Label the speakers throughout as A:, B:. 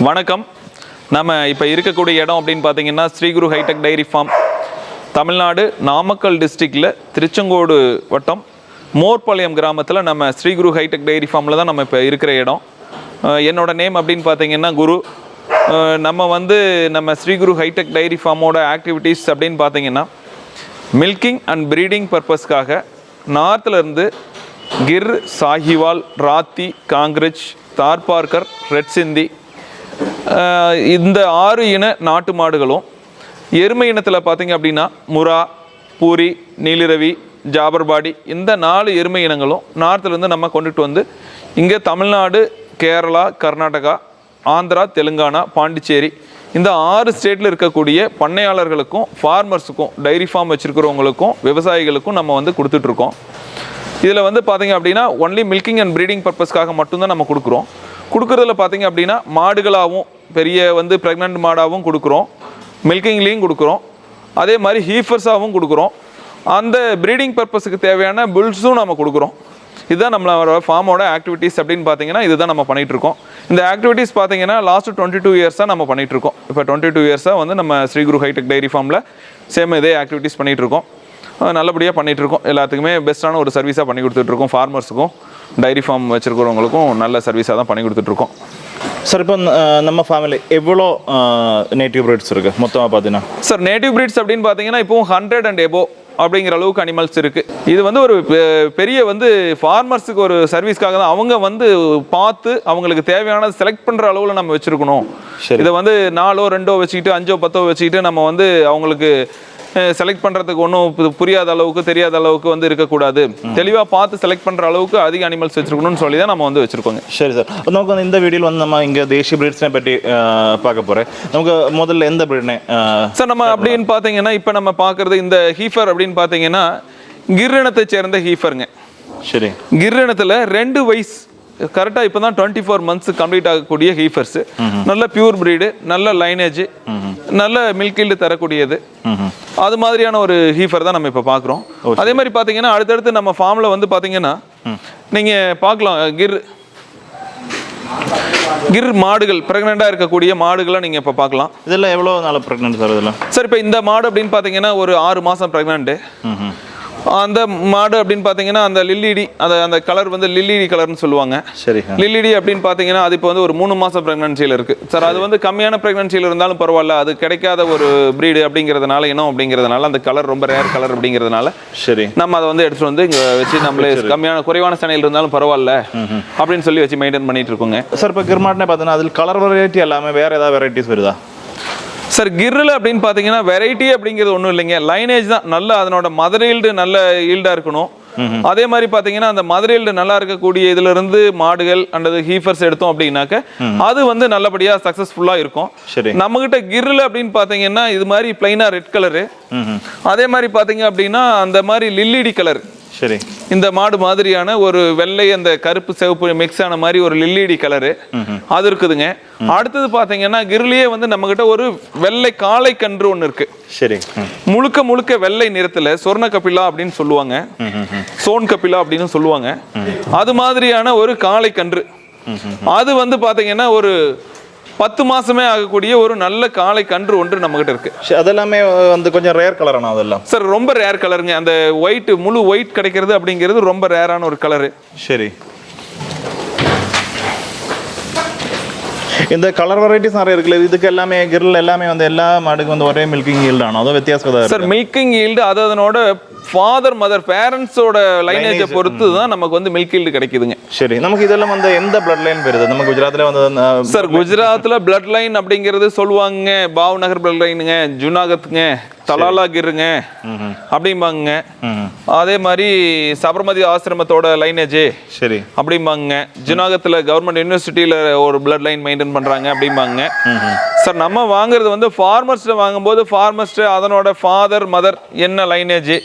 A: வணக்கம். நம்ம இப்போ இருக்கக்கூடிய இடம் அப்படின்னு பார்த்தீங்கன்னா Sri Guru hitech dairy form, Tamil Nadu Namakkal டிஸ்ட்ரிக்டில் திருச்செங்கோடு வட்டம் மோர்பாளையம் கிராமத்தில் நம்ம ஸ்ரீகுரு ஹைடெக் டைரி ஃபார்மில் தான் நம்ம இப்போ இருக்கிற இடம். என்னோட நேம் அப்படின்னு பார்த்தீங்கன்னா குரு. நம்ம ஸ்ரீகுரு ஹைடெக் டைரி ஃபார்மோட ஆக்டிவிட்டீஸ் அப்படின்னு பார்த்தீங்கன்னா மில்கிங் அண்ட் ப்ரீடிங் பர்பஸ்க்காக நார்த்துலேருந்து கிர், சாஹிவால், ராத்தி, காங்க்ரெஜ், தார்பார்கர், ரெட் சிந்தி இந்த 6 இன நாட்டு மாடுகளும், எருமை இனத்தில் பார்த்திங்க அப்படின்னா முரா, பூரி, நீலிரவி, ஜாபர்பாடி இந்த 4 எருமை இனங்களும் நார்த்துலேருந்து நம்ம கொண்டுட்டு வந்து இங்கே தமிழ்நாடு, கேரளா, கர்நாடகா, ஆந்திரா, தெலுங்கானா, பாண்டிச்சேரி இந்த 6 ஸ்டேட்டில் இருக்கக்கூடிய பண்ணையாளர்களுக்கும் ஃபார்மர்ஸுக்கும், டைரி ஃபார்ம் வச்சுருக்கிறவங்களுக்கும், விவசாயிகளுக்கும் நம்ம வந்து கொடுத்துட்ருக்கோம். இதில் வந்து பார்த்திங்க அப்படின்னா ஒன்லி மில்கிங் அண்ட் ப்ரீடிங் பர்பஸ்க்காக மட்டும்தான் நம்ம கொடுக்குறோம். கொடுக்குறதுல பார்த்திங்க அப்படின்னா மாடுகளாகவும் பெரிய வந்து ப்ரெக்னென்ட் மாடாகவும் கொடுக்குறோம், மில்கிங்லேயும் கொடுக்குறோம், அதே மாதிரி ஹீஃபர்ஸாகவும் கொடுக்குறோம். அந்த ப்ரீடிங் பர்பஸுக்கு தேவையான புல்ஸும் நம்ம கொடுக்குறோம். இதுதான் நம்மளோட ஃபார்மோட ஆக்டிவிட்டீஸ் அப்படின்னு பார்த்தீங்கன்னா இதுதான் நம்ம பண்ணிகிட்ருக்கோம். இந்த ஆக்டிவிட்டீஸ் பார்த்தீங்கன்னா லாஸ்ட்டு 22 இயர்ஸாக நம்ம பண்ணிகிட்ருக்கோம். இப்போ 22 இயர்ஸாக வந்து நம்ம ஸ்ரீகுரு ஹைடெக் டைரி ஃபார்மில் சேம் இதே ஆக்டிவிட்டீஸ் பண்ணிகிட்ருக்கோம். நல்லபடியாக பண்ணிகிட்ருக்கோம். எல்லாத்துக்குமே பெஸ்ட்டான ஒரு சர்வீஸாக பண்ணி கொடுத்துட்ருக்கோம். ஃபார்மர்ஸுக்கும் டைரி ஃபார்ம் வச்சுருக்கிறவங்களுக்கும் நல்ல சர்வீஸாக தான் பண்ணி கொடுத்துட்ருக்கோம்.
B: சார், இப்போ நம்ம ஃபேமிலி எவ்வளோ நேட்டிவ் ப்ரீட்ஸ் இருக்குது மொத்தமாக பார்த்தீங்கன்னா?
A: சார், நேட்டிவ் ப்ரீட்ஸ் அப்படின்னு பார்த்தீங்கன்னா இப்போவும் 100 and above அப்படிங்கிற அளவுக்கு அனிமல்ஸ் இருக்குது. இது வந்து ஒரு பெரிய வந்து ஃபார்மர்ஸுக்கு ஒரு சர்வீஸ்க்காக தான். அவங்க வந்து பார்த்து அவங்களுக்கு தேவையானது செலக்ட் பண்ணுற அளவில் நம்ம வச்சுருக்கணும். இதை வந்து 4 or 2 வச்சுக்கிட்டு 5 or 10 வச்சுக்கிட்டு நம்ம வந்து அவங்களுக்கு செலக்ட் பண்ணுறதுக்கு ஒன்றும் புரியாத அளவுக்கு, தெரியாத அளவுக்கு வந்து இருக்கக்கூடாது. தெளிவாக பார்த்து செலக்ட் பண்ணுற அளவுக்கு அதிக அனிமல்ஸ் வச்சுருக்கணும்னு சொல்லி தான் நம்ம வந்து வச்சுருக்கோங்க.
B: சரி சார், நமக்கு வந்து இந்த வீடியோவில் வந்து நம்ம இங்கே தேசிய பிரீட்ஸை பற்றி பார்க்க போகிறேன். நமக்கு முதல்ல எந்த பிரீட்னே
A: சார் நம்ம அப்படின்னு பார்த்தீங்கன்னா இப்போ நம்ம பார்க்குறது இந்த ஹீஃபர் அப்படின்னு பார்த்தீங்கன்னா கிர் இனத்தை சேர்ந்த ஹீஃபருங்க. சரி, கிர் இனத்தில் 2 வயசு கரெக்டாக இப்போ தான் 24 months கம்ப்ளீட் ஆகக்கூடிய ஹீஃபர்ஸு. நல்ல பியூர் ப்ரீடு, நல்ல லைனேஜ், நல்ல மில்க் ஈல்டு தரக்கூடியது. அது மாதிரியான ஒரு ஹீஃபர் தான் நம்ம இப்போ பார்க்குறோம். அதே மாதிரி பார்த்தீங்கன்னா அடுத்தடுத்து நம்ம ஃபார்மில் வந்து பார்த்தீங்கன்னா நீங்கள் பார்க்கலாம் கிர் மாடுகள், ப்ரெக்னெண்ட்டாக இருக்கக்கூடிய மாடுகளை நீங்கள் இப்போ பார்க்கலாம்.
B: இதெல்லாம் எவ்வளோ நாள் ப்ரெக்னென்ட் சார் இதெல்லாம்?
A: சார், இப்போ இந்த மாடு அப்படின்னு பார்த்தீங்கன்னா ஒரு 6 மாதம் ப்ரெக்னென்ட்டு. அந்த மாடு அப்படின்னு பார்த்தீங்கன்னா அந்த லில்லிடி, அந்த கலர் வந்து லில்லிடி கலர்னு சொல்லுவாங்க. சரி, லில்லிடி அப்படின்னு பார்த்தீங்கன்னா அது இப்போ வந்து ஒரு 3 மாதம் ப்ரெக்னன்சியில் இருக்குது. சார், அது வந்து கம்மியான ப்ரெக்னன்சியில் இருந்தாலும் பரவாயில்ல, அது கிடைக்காத ஒரு ப்ரீடு அப்படிங்கிறதுனால, இனம் அப்படிங்கிறதுனால, அந்த கலர் ரொம்ப ரேர் கலர் அப்படிங்கிறதுனால சரி நம்ம அதை வந்து எடுத்துகிட்டு வந்து இங்கே வச்சு நம்மளே குறைவான சனையில் இருந்தாலும் பரவாயில்ல அப்படின்னு சொல்லி வச்சு மெயின்டைன் பண்ணிட்டு இருக்கோங்க.
B: சார், இப்போ கிர்மாட்னே பார்த்தீங்கன்னா அதில் கலர் வெரைட்டி எல்லாமே வேறு ஏதாவது வெரைட்டிஸ் வருதா?
A: சார், கிரில் அப்படின்னு பார்த்தீங்கன்னா வெரைட்டி அப்படிங்கிறது ஒன்றும் இல்லைங்க, லைனேஜ் தான். நல்ல அதனோட மதர் ஈல்டு நல்ல ஈல்டாக இருக்கணும். அதே மாதிரி பார்த்தீங்கன்னா அந்த மதர் ஈல்டு நல்லா இருக்கக்கூடிய இதுல இருந்து மாடுகள் அல்லது ஹீஃபர்ஸ் எடுத்தோம் அப்படின்னாக்க அது வந்து நல்லபடியாக சக்ஸஸ்ஃபுல்லாக இருக்கும். சரி, நம்மகிட்ட கிரில் அப்படின்னு பார்த்தீங்கன்னா இது மாதிரி பிளைனாக ரெட் கலரு, அதே மாதிரி பார்த்தீங்க அப்படின்னா அந்த மாதிரி லில்லிடி கலர். சரி, இந்த மாடு மாதிரியான ஒரு வெள்ளை அந்த கருப்பு சிவப்பு மிக்ஸ் ஆன மாதிரி ஒரு லில்லிடி கலரு அது இருக்குதுங்க. அடுத்தது பாத்தீங்கன்னா கிர்லயே வந்து நம்ம கிட்ட ஒரு வெள்ளை காளை கன்று ஒண்ணு இருக்கு. சரி, முழுக்க முழுக்க வெள்ளை நிறத்துல சொர்ண கபிலா அப்படின்னு சொல்லுவாங்க, சோன் கபிலா அப்படின்னு சொல்லுவாங்க. அது மாதிரியான ஒரு காளை கன்று அது வந்து பாத்தீங்கன்னா ஒரு 10 மாசமே ஆகக்கூடிய ஒரு நல்ல காளை கன்று ஒன்று நம்ம கிட்ட இருக்கு.
B: அதெல்லாமே வந்து கொஞ்சம் ரேர் கலர். அதெல்லாம்
A: சார் ரொம்ப ரேர் கலருங்க. அந்த ஒயிட், முழு ஒயிட் கிடைக்கிறது அப்படிங்கிறது ரொம்ப ரேரான ஒரு கலரு. சரி,
B: இந்த கலர் வெரைட்டிஸ் நிறைய இருக்குல்ல, இதுக்கு எல்லாமே கிரில் எல்லாமே வந்து எல்லா மாடுக்கு வந்து ஒரே மில்கிங் ஈல்டு ஆனோ? அதுவும் வித்தியாசம்
A: சார். மில்கிங் ஈல்டு அது அதனோட ஃபாதர் மதர் பேரண்ட்ஸோட லைனேஜை பொறுத்து தான் நமக்கு வந்து மில்க் ஈல்டு கிடைக்குதுங்க.
B: சரி, நமக்கு இதெல்லாம் வந்து எந்த பிளட் லைன் வருது? நம்ம குஜராத்ல வந்து
A: சார் குஜராத்தில் பிளட் லைன் அப்படிங்கிறது சொல்லுவாங்க பாவ்நகர் பிளட் லைனுங்க, ஜுனாகத்துங்க, தலாலா கிருங்க அப்படிம்பாங்க. அதே மாதிரி சபர்மதி ஆசிரமத்தோட லைனேஜ் சரி அப்படிம்பாங்க. ஜுனாகத்தில் கவர்மெண்ட் யூனிவர்சிட்டியில் ஒரு பிளட் லைன் மெயின்டைன் பண்ணுறாங்க அப்படிம்பாங்க. சார், நம்ம வாங்குறது வந்து ஃபார்மர்ஸ்ட வாங்கும்போது ஃபார்மர்ஸ்ட அதனோட ஃபாதர் மதர் என்ன லைனேஜ்,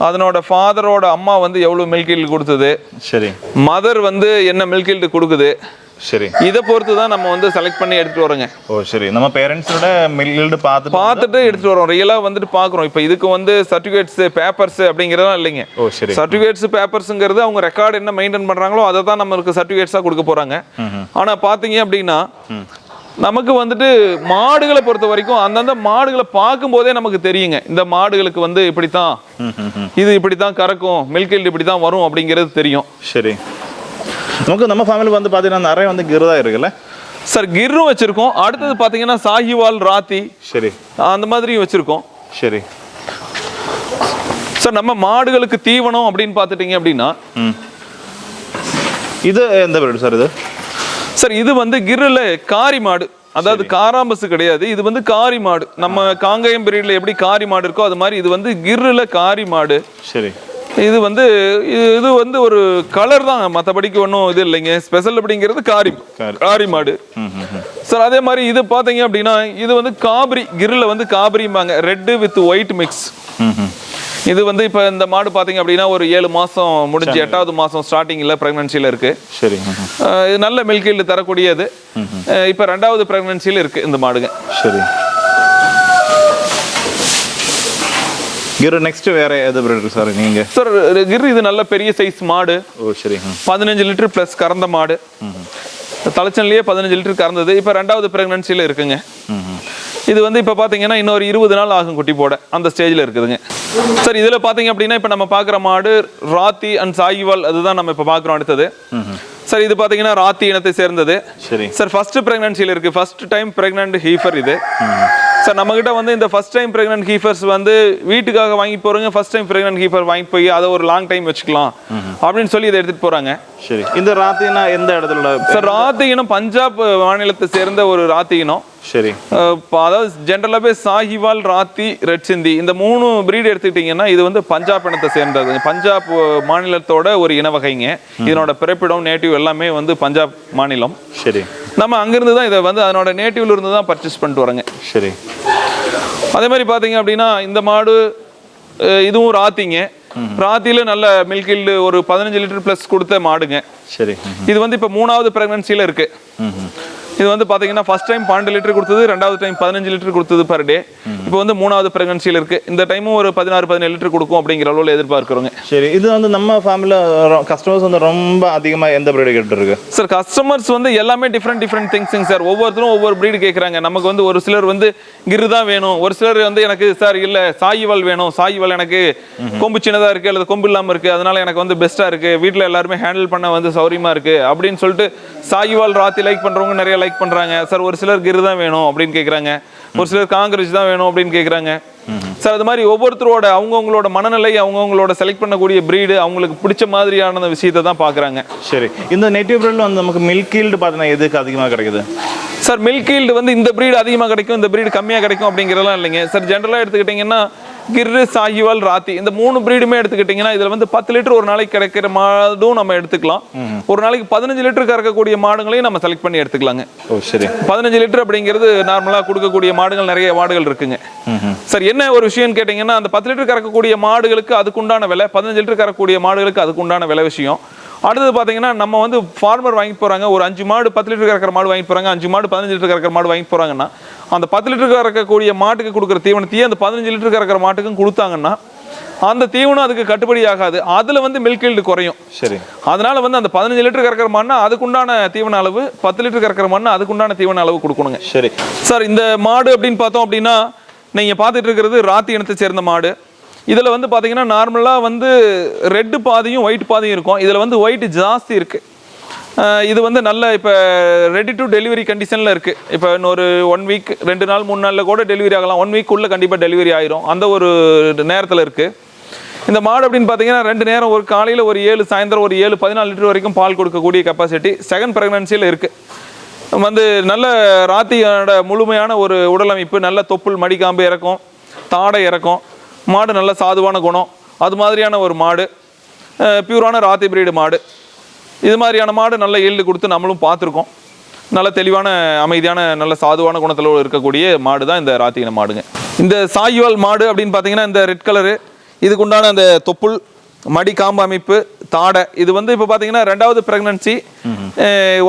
A: அதனோட ஃபாதரோட அம்மா வந்து எவ்வளவு மில்க் ஈல்டு கொடுத்தது, சரி மதர் வந்து என்ன மில்க் ஈல்டு கொடுக்குது, சரி இதை பொறுத்து தான் நம்ம வந்து செலக்ட் பண்ணி எடுத்துட்டு வரோங்க.
B: ஓ சரி, நம்ம பேரண்ட்ஸோட மில்க் ஈல்டு பார்த்துட்டு
A: எடுத்துட்டு வரோம். ரியலா வந்துட்டு பார்க்குறோம். இப்போ இதுக்கு வந்து சர்டிஃபிகேட்ஸ் பேப்பர்ஸ் அப்படிங்கிறதெல்லாம் இல்லைங்க. ஓ சரி, சர்டிஃபிகேட்ஸ் பேப்பர்ஸுங்கிறது அவங்க ரெக்கார்டு என்ன மெயின்டைன் பண்றாங்களோ அதை தான் நம்மளுக்கு சர்டிஃபிகேட்ஸாக கொடுக்க போறாங்க. ஆனா பாத்தீங்க அப்படின்னா நமக்கு வந்துட்டு மாடுகளை பொறுத்த வரைக்கும் அந்தந்த மாடுகளை பார்க்கும்போதே நமக்கு தெரியுங்க. இந்த மாடுகளுக்கு வந்து இப்படித்தான், இது இப்படித்தான் கறக்கும், மில்க் ஈல்டு இப்படி தான் வரும் அப்படிங்கிறது தெரியும்.
B: சரி, நமக்கு நம்ம ஃபேமிலி வந்து பார்த்தீங்கன்னா நிறைய வந்து கிர் தான் இருக்குல்ல
A: சார்? கிர்ரும் வச்சிருக்கோம். அடுத்தது பார்த்தீங்கன்னா சாஹிவால், ராத்தி,
B: சரி, அந்த
A: மாதிரியும் வச்சிருக்கோம்.
B: சரி
A: சார், நம்ம மாடுகளுக்கு தீவனம் அப்படின்னு பார்த்துட்டீங்க அப்படின்னா
B: இது எந்த பிரீடு சார்? இது
A: சார் இது வந்து கிர்ல காரி மாடு, அதாவது காராம்பஸ் கிடையாது. இது வந்து காரி மாடு. நம்ம காங்கேயம் பிரீட்ல எப்படி காரி மாடு இருக்கோ அது மாதிரி இது வந்து கிர்ல காரி மாடு.
B: சரி,
A: இது வந்து ஒரு கலர் தான், மற்றபடிக்கு ஒன்றும் இது இல்லைங்க. ஸ்பெஷல் அப்படிங்கிறது காரி மாடு. சார் அதே மாதிரி இது பார்த்தீங்க அப்படின்னா இது வந்து காபிரி, கிர்ல வந்து காபிரிம்பாங்க, ரெட்டு வித் ஒயிட் மிக்ஸ். இது வந்து இப்போ இந்த மாடு பார்த்தீங்க அப்படின்னா ஒரு 7 மாதம் முடிஞ்சு 8வது மாதம் ஸ்டார்டிங்கில் ப்ரெக்னன்சியில் இருக்கு. சரி, இது நல்ல மில்க் ஈல்டு தரக்கூடியது. இப்போ 2வது ப்ரெக்னன்சியில் இருக்கு இந்த மாடுங்க. சரி,
B: கிர் நெக்ஸ்ட் வேற எது பிரீடு சார் நீங்க?
A: சார் கிர் இது நல்ல பெரிய சைஸ் மாடு.
B: ஓ சரி,
A: 15 லிட்டர் ப்ளஸ் கறந்த மாடு. தலைச்சன்லேயே 15 லிட்டர் கறந்தது. இப்போ 2வது ப்ரெக்னன்சியில் இருக்குங்க. இது வந்து இப்போ பார்த்தீங்கன்னா இன்னொரு 20 நாள் ஆகும் குட்டி போட, அந்த ஸ்டேஜில் இருக்குதுங்க. சார் இதில் பார்த்தீங்க அப்படின்னா இப்போ நம்ம பார்க்குற மாடு ராத்தி அண்ட் சாஹிவால், அதுதான் நம்ம இப்போ பார்க்குறோம். அடுத்தது சார் இது பார்த்தீங்கன்னா ராத்தி இனத்தை சேர்ந்தது. சரி சார், ஃபர்ஸ்ட் ப்ரெக்னன்சியில் இருக்கு, ஃபர்ஸ்ட் டைம் ப்ரெக்னன்ட் ஹீஃபர் இது. சார் நம்மகிட்ட வந்து இந்த ஃபர்ஸ்ட் டைம் ப்ரெக்னன்ட் ஹீஃபர்ஸ் வந்து வீட்டுக்காக வாங்கி போறவங்க ஃபர்ஸ்ட் டைம் ப்ரெக்னன்ட் ஹீஃபர் வாங்கி போய் அதை ஒரு லாங் டைம் வச்சுக்கலாம் அப்படின்னு சொல்லி இதை எடுத்துட்டு போறாங்க.
B: சரி, இந்த ராத்தினா எந்த இடத்துல
A: சார்? ராத்தி இனம் பஞ்சாப் மாநிலத்தை சேர்ந்த ஒரு ராத்தி இனம். சரி, அதாவது ஜென்ரலாகவே சாஹிவால், ராத்தி, ரெட் சிந்தி இந்த 3 பிரீடு எடுத்துக்கிட்டிங்கன்னா இது வந்து பஞ்சாப் இனத்தை சேர்ந்தது. பஞ்சாப் மாநிலத்தோட ஒரு இன வகைங்க. இதனோட பிறப்பிடம், நேட்டிவ் எல்லாமே வந்து பஞ்சாப் மாநிலம். சரி, நம்ம அங்கிருந்து தான் இதை வந்து அதனோட நேட்டிவ்ல இருந்து தான் பர்ச்சேஸ் பண்ணிட்டு வரோங்க. சரி, அதே மாதிரி பார்த்தீங்க அப்படின்னா இந்த மாடு இதுவும் ராத்திங்க. ராத்தியில நல்ல மில்க் ஈல்டு ஒரு 15 லிட்டர் ப்ளஸ் கொடுத்த மாடுங்க. சரி, இது வந்து இப்போ 3வது ப்ரெக்னன்சியில் இருக்கு. இது வந்து பார்த்தீங்கன்னா ஃபர்ஸ்ட் டைம் 12 லிட்டர் கொடுத்தது, 2வது டைம் 15 லிட்டர் கொடுத்தது பர் டே. இப்போ வந்து 3வது ப்ரெக்னன்சியில் இருக்கு. இந்த டைமும் ஒரு 16-17 லிட்டர் கொடுக்கும் அப்படிங்கிற அளவில் எதிர்பார்க்குறோங்க.
B: சரி, இது வந்து நம்ம ஃபேமிலியில் கஸ்டமர்ஸ் வந்து ரொம்ப அதிகமாக எந்த பிரீடு கேட்டுருக்கு
A: சார்? கஸ்டமர்ஸ் வந்து எல்லாமே டிஃப்ரெண்ட் திங்ஸுங்க சார். ஒவ்வொருத்தரும் ஒவ்வொரு பிரீடு கேட்குறாங்க. நமக்கு வந்து ஒரு சிலர் வந்து கிரு தான் வேணும், ஒரு சிலர் வந்து எனக்கு சார் இல்லை சாஹிவால் வேணும், சாஹிவால் எனக்கு கொம்பு சின்னதாக இருக்குது அல்லது கொம்பு இல்லாமல் இருக்குது, அதனால எனக்கு வந்து பெஸ்ட்டாக இருக்குது, வீட்டில் எல்லாருமே ஹேண்டில் பண்ண வந்து சௌரியமாக இருக்குது அப்படின்னு சொல்லிட்டு சாஹிவால், ராத்தி லைக் பண்ணுறவங்க நிறைய லைக் பண்ணுறாங்க. சார் ஒரு சிலர் கிரு தான் வேணும் அப்படின்னு கேட்குறாங்க, ஒரு சிலர் காங்கிரஸ் தான் வேணும் அப்படின்னு கேட்குறாங்க. சார் அது மாதிரி ஒவ்வொருத்தரோட அவங்கவுங்களோட மனநிலை, அவங்கவுங்களோட செலக்ட் பண்ணக்கூடிய பிரீடு, அவங்களுக்கு பிடிச்ச மாதிரியான விஷயத்தை தான் பார்க்குறாங்க.
B: சரி, இந்த நேட்டிவ் பிரீடில் வந்து நமக்கு மில்க் ஈல்டு பார்த்தீங்கன்னா எதுக்கு அதிகமாக கிடைக்குது
A: சார்? மில்க் ஈல்டு வந்து இந்த பிரீடு அதிகமாக கிடைக்கும், இந்த பிரீடு கம்மியாக கிடைக்கும் அப்படிங்கிறதெல்லாம் இல்லைங்க சார். ஜென்ரலாக எடுத்துக்கிட்டிங்கன்னா கிர்ரு, சாஹிவால், ராத்தி இந்த 3 பிரீடுமே எடுத்துக்கிட்டிங்கன்னா இதில் வந்து 10 லிட்டர் ஒரு நாளைக்கு கிடைக்கிற மாடும் நம்ம எடுத்துக்கலாம். ஒரு நாளைக்கு 15 லிட்டர் கறக்கக்கூடிய மாடுகளையும் நம்ம செலக்ட் பண்ணி எடுத்துக்கலாங்க. ஓ சரி, 15 லிட்டர் அப்படிங்கிறது நார்மலாக கொடுக்கக்கூடிய மாடுகள் நிறைய மாடுகள் இருக்குங்க. சார் என்ன ஒரு விஷயம்னு கேட்டிங்கன்னா அந்த 10 லிட்டர் கறக்கக்கூடிய மாடுகளுக்கு அதுக்குண்டான விலை, 15 லிட்டர் கறக்கக்கூடிய மாடுகளுக்கு அதுக்குண்டான விலை விஷயம். அடுத்தது பார்த்தீங்கன்னா நம்ம வந்து ஃபார்மர் வாங்கி போகிறாங்க, ஒரு 5 மாடு 10 லிட்டர் கறக்கிற மாடு வாங்கி போகிறாங்க, 5 மாடு 15 லிட்டர் கறக்கிற மாடு வாங்கி போகிறாங்கன்னா அந்த 10 லிட்டர் கறக்கக்கூடிய மாட்டுக்கு கொடுக்குற தீவனத்தையே அந்த 15 லிட்டர் கறக்கிற மாட்டுக்கும் கொடுத்தாங்கன்னா அந்த தீவனம் அதுக்கு கட்டுப்படி ஆகாது, அதில் வந்து மில்க் ஈல்டு குறையும். சரி, அதனால வந்து அந்த 15 லிட்டர் கறக்கிற மாடுனா அதுக்குண்டான தீவன அளவு, 10 லிட்டர் கறக்கிற மாடுனா அதுக்குண்டான தீவன அளவு கொடுக்கணுங்க. சரி சார், இந்த மாடு அப்படின்னு பார்த்தோம் அப்படின்னா நீங்கள் பார்த்துட்டு இருக்கிறது ராத்தி இனத்தை சேர்ந்த மாடு. இதில் வந்து பார்த்தீங்கன்னா நார்மலாக வந்து ரெட்டு பாதியும் ஒயிட் பாதியும் இருக்கும். இதில் வந்து ஒயிட் ஜாஸ்தி இருக்குது. இது வந்து நல்ல இப்போ ரெடி டு டெலிவரி கண்டிஷனில் இருக்குது. இப்போ இன்னொரு 1 வீக் 2 நாள் 3 நாளில் கூட டெலிவரி ஆகலாம். 1 வீக்குள்ளே கண்டிப்பாக டெலிவரி ஆயிரும், அந்த ஒரு நேரத்தில் இருக்குது இந்த மாடு. அப்படின்னு பார்த்தீங்கன்னா 2 நேரம், ஒரு காலையில் ஒரு 7, சாயந்தரம் ஒரு 7, 14 லிட்டர் வரைக்கும் பால் கொடுக்கக்கூடிய கெப்பாசிட்டி செகண்ட் ப்ரெக்னன்சியில் இருக்குது. வந்து நல்ல ராத்தியோட முழுமையான ஒரு உடல் அமைப்பு, நல்ல தொப்புள், மடிக்காம்பு இறக்கும், தாடை இறக்கும், மாடு நல்ல சாதுவான குணம், அது மாதிரியான ஒரு மாடு, பியூரான ராத்தி பிரீடு மாடு. இது மாதிரியான மாடு நல்ல ஈல்டு கொடுத்து நம்மளும் பார்த்துருக்கோம். நல்ல தெளிவான, அமைதியான, நல்ல சாதுவான குணத்தில் இருக்கக்கூடிய மாடு தான் இந்த ராத்தியின மாடுங்க. இந்த சாஹிவால் மாடு அப்படின்னு பார்த்தீங்கன்னா இந்த ரெட் கலரு, இதுக்குண்டான அந்த தொப்புள், மடி காம்பு அமைப்பு, தாடை, இது வந்து இப்போ பார்த்தீங்கன்னா 2வது ப்ரெக்னன்சி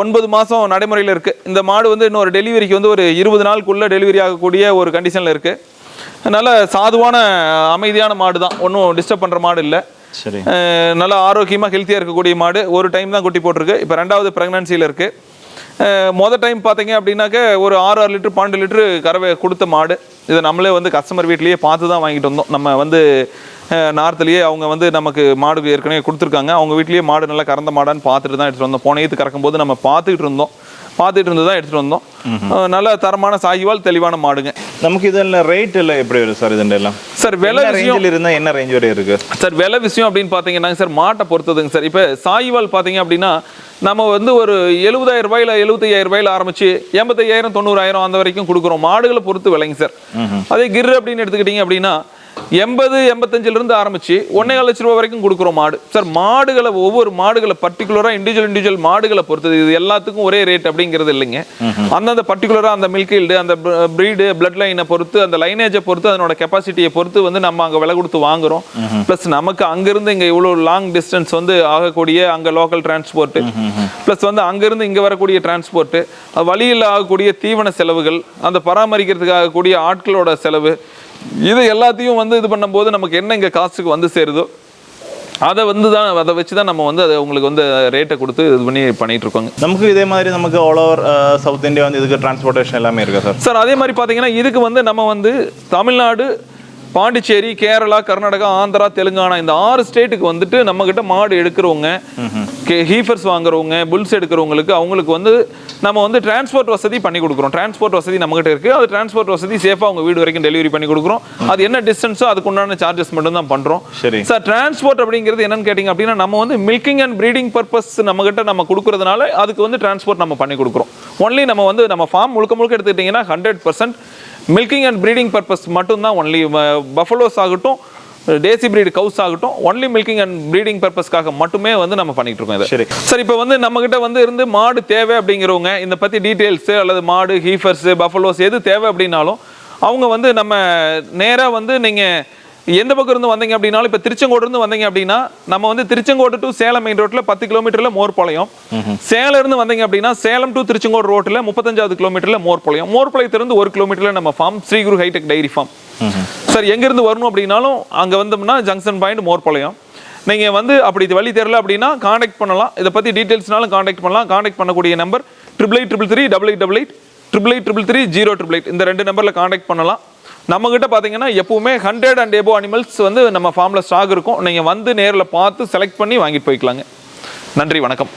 A: 9 மாதம் நடைமுறையில் இருக்குது. இந்த மாடு வந்து இன்னொரு டெலிவரிக்கு வந்து ஒரு 20 நாளுக்குள்ளே டெலிவரி ஆகக்கூடிய ஒரு கண்டிஷனில் இருக்குது. நல்ல சாதுவான அமைதியான மாடு தான், ஒன்றும் டிஸ்டர்ப் பண்ணுற மாடு இல்லை. சரி, நல்ல ஆரோக்கியமாக ஹெல்த்தியாக இருக்கக்கூடிய மாடு. ஒரு டைம் தான் குட்டி போட்டிருக்கு, இப்போ 2வது ப்ரெக்னன்சியில் இருக்குது. மொதல் டைம் பார்த்தீங்க அப்படின்னாக்க ஒரு 6 லிட்டர் 12 லிட்டரு கறவை கொடுத்த மாடு. இதை நம்மளே வந்து கஸ்டமர் வீட்லேயே பார்த்து தான் வாங்கிட்டு வந்தோம். நம்ம வந்து நார்த்துலேயே அவங்க வந்து நமக்கு மாடு ஏற்கனவே கொடுத்துருக்காங்க. அவங்க வீட்லேயே மாடு நல்லா கறந்த மாடான்னு பார்த்துட்டு தான் எடுத்துகிட்டு வந்தோம். போன ஈத்து கறக்கும்போது நம்ம பார்த்துட்டு இருந்து தான் எடுத்துகிட்டு வந்தோம். நல்ல தரமான சாகிவால் தெளிவான மாடுங்க.
B: நமக்கு இதெல்லாம் ரேட் எல்லாம் எப்படி வரும் சார்? இதெல்லாம்
A: சார் விலை விஷயம்
B: இருந்தால் என்ன ரேஞ்ச் வரை இருக்கு
A: சார்? விலை விஷயம் அப்படின்னு பார்த்தீங்கன்னா சார் மாட்டை பொறுத்ததுங்க சார். இப்போ சாகிவால் பார்த்தீங்க அப்படின்னா நம்ம வந்து ஒரு 70,000 ரூபாயில் 75,000 ரூபாயில் ஆரம்பிச்சு 85,000 90,000 அந்த வரைக்கும் கொடுக்குறோம். மாடுகளை பொறுத்து விலைங்க சார். அதே கிர் அப்படின்னு எடுத்துக்கிட்டீங்க அப்படின்னா 80 85 ஆரம்பிச்சு 1,4 லட்ச ரூபா வரைக்கும் கொடுக்குறோம் மாடு சார். மாடுகளை ஒவ்வொரு மாடுகளை பர்டிகுலராக இண்டிவிஜுவல் மாடுகளை பொறுத்தது. இது எல்லாத்துக்கும் ஒரே ரேட் அப்படிங்கிறது இல்லைங்க. அந்தந்த பர்டிகுலராக அந்த மில்க் ஈல்டு, அந்த ப்ரீடு, பிளட் லைனை பொறுத்து, அந்த லைனேஜை பொறுத்து, அதனோட கெப்பாசிட்டியை பொறுத்து வந்து நம்ம அங்கே விலை கொடுத்து வாங்குறோம். ப்ளஸ் நமக்கு அங்கேருந்து இங்கே இவ்வளோ லாங் டிஸ்டன்ஸ் வந்து ஆகக்கூடிய அங்கே லோக்கல் டிரான்ஸ்போர்ட்டு, ப்ளஸ் வந்து அங்கேருந்து இங்கே வரக்கூடிய டிரான்ஸ்போர்ட்டு, வழியில் ஆகக்கூடிய தீவன செலவுகள், அந்த பராமரிக்கிறதுக்கு ஆகக்கூடிய ஆட்களோட செலவு, இது எல்லாத்தையும் வந்து இது பண்ணும்போது நமக்கு என்ன இங்கே காசுக்கு வந்து சேருதோ அதை வச்சு தான் நம்ம வந்து அதை உங்களுக்கு வந்து ரேட்டை கொடுத்து இது பண்ணிட்டு இருக்கோங்க.
B: நமக்கு இதே மாதிரி நமக்கு ஆல் ஓவர் சவுத் இந்தியா வந்து இதுக்கு டிரான்ஸ்போர்ட்டேஷன் எல்லாமே இருக்கா சார்?
A: சார் அதே மாதிரி பார்த்தீங்கன்னா இதுக்கு வந்து நம்ம வந்து தமிழ்நாடு, பாண்டிச்சேரி, கேரளா, கர்நாடகா, ஆந்திரா, தெலுங்கானா இந்த 6 ஸ்டேட்டுக்கு வந்துட்டு நம்மக்கிட்ட மாடு எடுக்கிறவங்க, ஹீஃபர்ஸ் வாங்குறவங்க, புல்ஸ் எடுக்கிறவங்களுக்கு அவங்களுக்கு வந்து நம்ம வந்து டிரான்ஸ்போர்ட் வசதி பண்ணி கொடுக்குறோம். டிரான்ஸ்போர்ட் வசதி நம்மகிட்ட இருக்குது. அது டிரான்ஸ்போர்ட் வசதி சேஃபாக அவங்க வீடு வரைக்கும் டெலிவரி பண்ணி கொடுக்குறோம். அது என்ன டிஸ்டன்ஸோ அதுக்கு உண்டான சார்ஜஸ் மட்டும் தான் பண்ணுறோம்.
B: சரி
A: சார், டிரான்ஸ்போர்ட் அப்படிங்கிறது என்னன்னு கேட்டிங்க அப்படின்னா நம்ம வந்து மில்கிங் அண்ட் ப்ரீடிங் பர்பஸ் நம்மகிட்ட நம்ம கொடுக்குறதுனால அதுக்கு வந்து டிரான்ஸ்போர்ட் நம்ம பண்ணி கொடுக்குறோம். ஒன்லி நம்ம வந்து நம்ம ஃபார்ம் முழுக்க எடுத்துக்கிட்டிங்கன்னா 100% மில்கிங் அண்ட் ப்ரீடிங் பர்பஸ் மட்டும்தான். ஒன்லி பஃபலோஸ் ஆகட்டும், டேசி பிரீடு கவுஸ் ஆகட்டும், ஒன்லி மில்கிங் அண்ட் ப்ரீடிங் பர்பஸ்க்காக மட்டுமே வந்து நம்ம பண்ணிட்டு இருக்கோம் இதை.
B: சரி
A: சார், இப்போ வந்து நம்மகிட்ட வந்து இருந்து மாடு தேவை அப்படிங்கிறவங்க இந்த பற்றி டீட்டெயில்ஸு அல்லது மாடு, ஹீஃபர்ஸு, பஃபலோஸ் எது தேவை அப்படின்னாலும் அவங்க வந்து நம்ம நேராக வந்து நீங்கள் எந்த பக்கம் இருந்து வந்தீங்க அப்படின்னாலும், இப்போ திருச்செங்கோடு இருந்து வந்தீங்க அப்படின்னா நம்ம வந்து திருச்செங்கோடு டு சேலம் மெயின் ரோட்டில் 10 கிலோமீட்டரில் மோர்பாளையம், சேலம் இருந்து வந்தீங்க அப்படின்னா சேலம் டு திருச்செங்கோடு ரோட்டில் 35 கிலோமீட்டரில் மோர்பாளையம், மோர்பாளையத்திலிருந்து 1 கிலோமீட்டரில் நம்ம farm Sriguru hitech dairy farm. Sir, எங்கேருந்து வரணும் அப்படின்னாலும் அங்கே வந்தோம்னா ஜங்ஷன் பாயிண்ட் மோர்பாளையம். நீங்கள் வந்து அப்படி இது வழி தெரியல அப்படின்னா காண்டாக்ட் பண்ணலாம். இதை பற்றி டீட்டெயில்ஸ்னாலும் காண்டாக்ட் பண்ணலாம். காண்டாக்ட் பண்ணக்கூடிய நம்பர் 8833 8888 088 இந்த 2 நம்பரில் காண்டாக்ட் பண்ணலாம். நம்மகிட்ட பார்த்தீங்கன்னா எப்பவுமே 100 and above அனிமல்ஸ் வந்து நம்ம ஃபார்மில் ஸ்டாக் இருக்கும். நீங்கள் வந்து நேரில் பார்த்து செலக்ட் பண்ணி வாங்கிட்டு போய்க்கலாங்க. நன்றி, வணக்கம்.